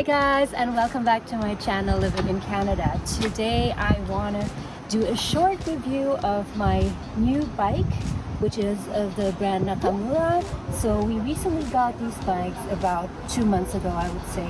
Hi guys, and welcome back to my channel Living in Canada. Today I want to do a short review of my new bike, which is of the brand Nakamura. So we recently got these bikes about 2 months ago, I would say.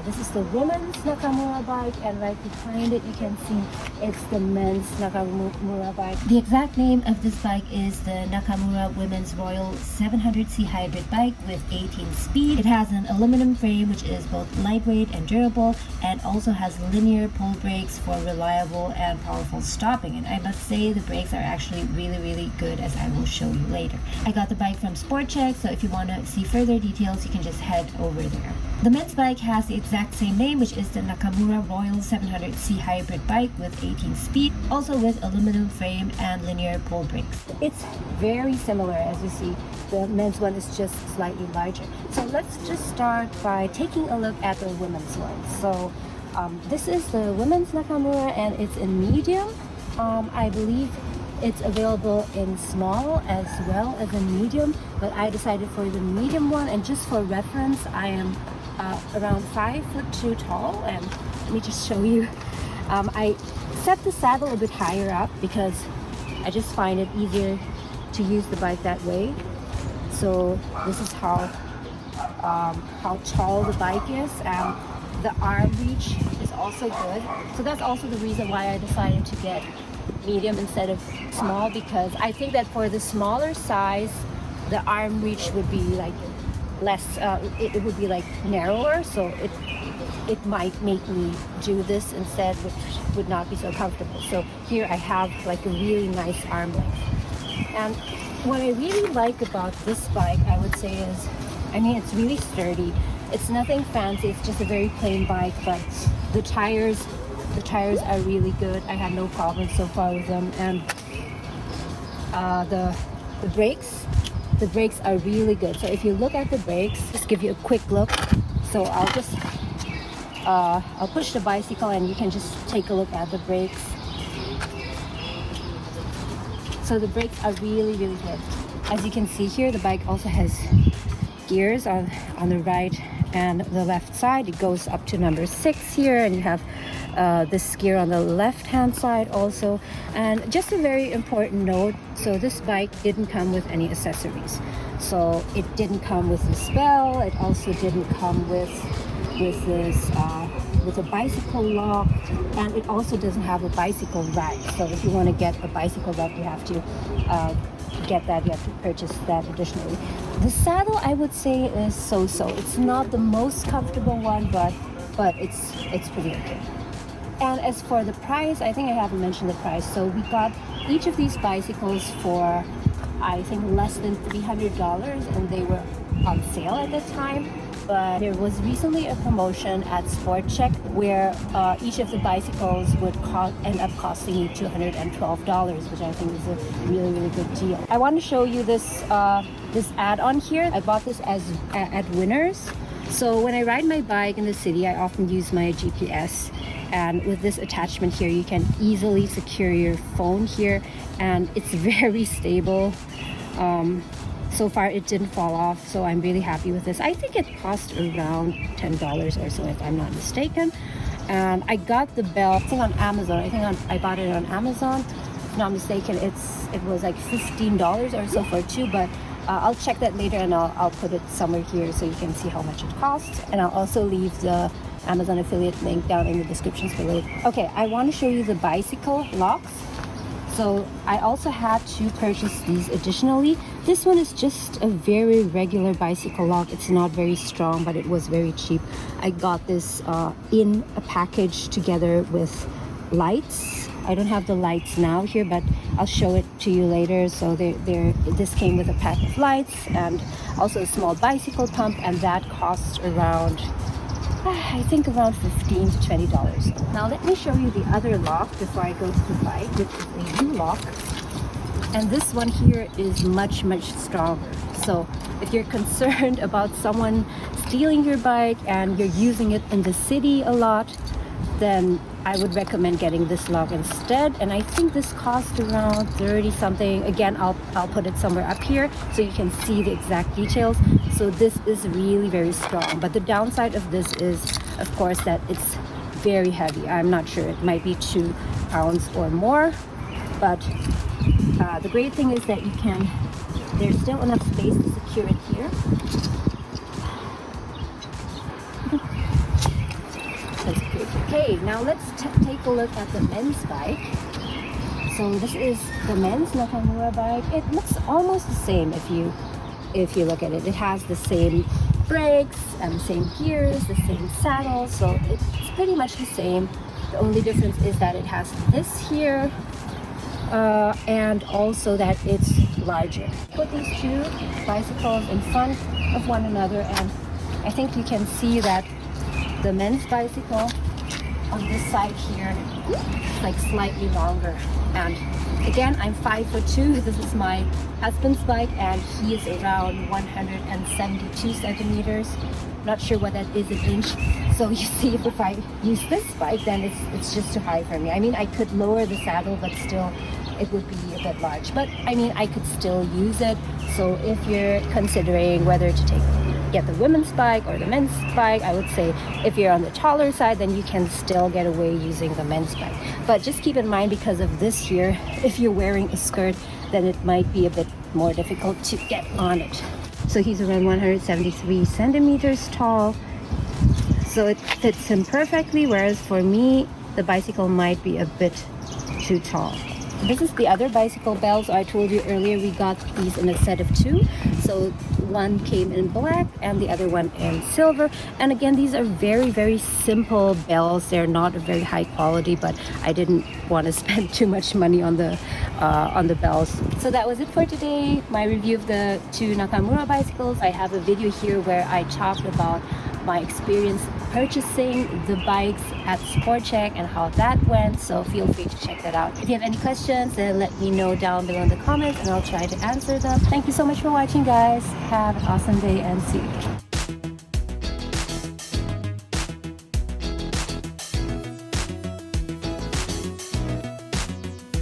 This is the women's Nakamura bike, and right behind it you can see it's the men's Nakamura bike. The exact name of this bike is the Nakamura Women's Royal 700C hybrid bike with 18 speed. It has an aluminum frame which is both lightweight and durable, and also has linear pull brakes for reliable and powerful stopping. And I must say the brakes are actually really good, as I will show you later. I got the bike from Sport Check, so if you want to see further details you can just head over there. The men's bike has the exact same name, which is the Nakamura Royal 700C hybrid bike with 18 speed, also with aluminum frame and linear pull brakes. It's very similar, as you see. The men's one is just slightly larger. So let's just start by taking a look at the women's one. So this is the women's Nakamura, and it's in medium. I believe it's available in small as well as in medium, but I decided for the medium one. And just for reference, I am around 5'2" tall, and let me just show you. I set the saddle a bit higher up because I just find it easier to use the bike that way. So this is how tall the bike is, and the arm reach is also good. So that's also the reason why I decided to get medium instead of small, because I think that for the smaller size the arm reach would be like less, it would be like narrower, so it might make me do this instead, which would not be so comfortable. So here I have like a really nice arm length. And what I really like about this bike, I would say, is, I mean, it's really sturdy. It's nothing fancy, it's just a very plain bike, but the tires are really good. I had no problems so far with them. And the brakes are really good. So if you look at the brakes, just give you a quick look. So I'll push the bicycle and you can just take a look at the brakes. So the brakes are really good. As you can see here, the bike also has gears on the right and the left side. It goes up to number 6 here, and you have this gear on the left hand side also. And just a very important note, so this bike didn't come with any accessories. So it didn't come with this bell. It also didn't come with this with a bicycle lock, and it also doesn't have a bicycle rack. So if you want to get a bicycle rack, you have to get that. You have to purchase that additionally. The saddle, I would say, is so-so. It's not the most comfortable one, but it's pretty okay. And as for the price, I think I haven't mentioned the price. So we got each of these bicycles for, I think, less than $300, and they were on sale at the time. But there was recently a promotion at Sport Check where each of the bicycles would end up costing you $212, which I think is a really good deal. I want to show you this add-on here. I bought this at Winners. So when I ride my bike in the city, I often use my GPS. And with this attachment here, you can easily secure your phone here, and it's very stable. So far it didn't fall off, so I'm really happy with this. I think it cost around $10 or so, if I'm not mistaken. And I got the bell, I think on Amazon. I bought it on Amazon. If not mistaken, it was like $15 or so for 2, but I'll check that later, and I'll put it somewhere here so you can see how much it costs. And I'll also leave the Amazon affiliate link down in the descriptions below. Okay, I want to show you the bicycle locks. So I also had to purchase these additionally. This one is just a very regular bicycle lock. It's not very strong, but it was very cheap. I got this in a package together with lights. I don't have the lights now here, but I'll show it to you later. So this came with a pack of lights and also a small bicycle pump, and that costs around, I think, around $15 to $20. Now let me show you the other lock before I go to the bike, which is a U-lock. And this one here is much stronger. So if you're concerned about someone stealing your bike and you're using it in the city a lot, then I would recommend getting this lock instead. And I think this cost around 30 something. Again, I'll put it somewhere up here so you can see the exact details. So this is really very strong, but the downside of this is of course, that it's very heavy. I'm not sure, it might be 2 pounds or more, but the great thing is that there's still enough space to secure it here. That's good. Okay, now let's take a look at the men's bike. So this is the men's Nakamura bike. It looks almost the same if you look at it. It has the same brakes and the same gears, the same saddle, so it's pretty much the same. The only difference is that it has this here, and also that it's larger. Put these 2 bicycles in front of one another, and I think you can see that the men's bicycle on this side here is like slightly longer. And again, I'm 5'2". This is my husband's bike, and he is around 172 centimeters. Not sure what that is in inch. So you see, if I use this bike, then it's just too high for me. I mean, I could lower the saddle, but still it would be a bit large. But I mean, I could still use it. So if you're considering whether to get the women's bike or the men's bike, I would say if you're on the taller side, then you can still get away using the men's bike. But just keep in mind, because of this here, if you're wearing a skirt, then it might be a bit more difficult to get on it. So he's around 173 centimeters tall, so it fits him perfectly, whereas for me, the bicycle might be a bit too tall. This is the other bicycle bell. So I told you earlier we got these in a set of 2. So one came in black and the other one in silver. And again, these are very, very simple bells. They're not very high quality, but I didn't want to spend too much money on the bells. So that was it for today. My review of the 2 Nakamura bicycles. I have a video here where I talked about my experience purchasing the bikes at Sport Check and how that went, so feel free to check that out. If you have any questions, then let me know down below in the comments and I'll try to answer them. Thank you so much for watching, guys. Have an awesome day and see you.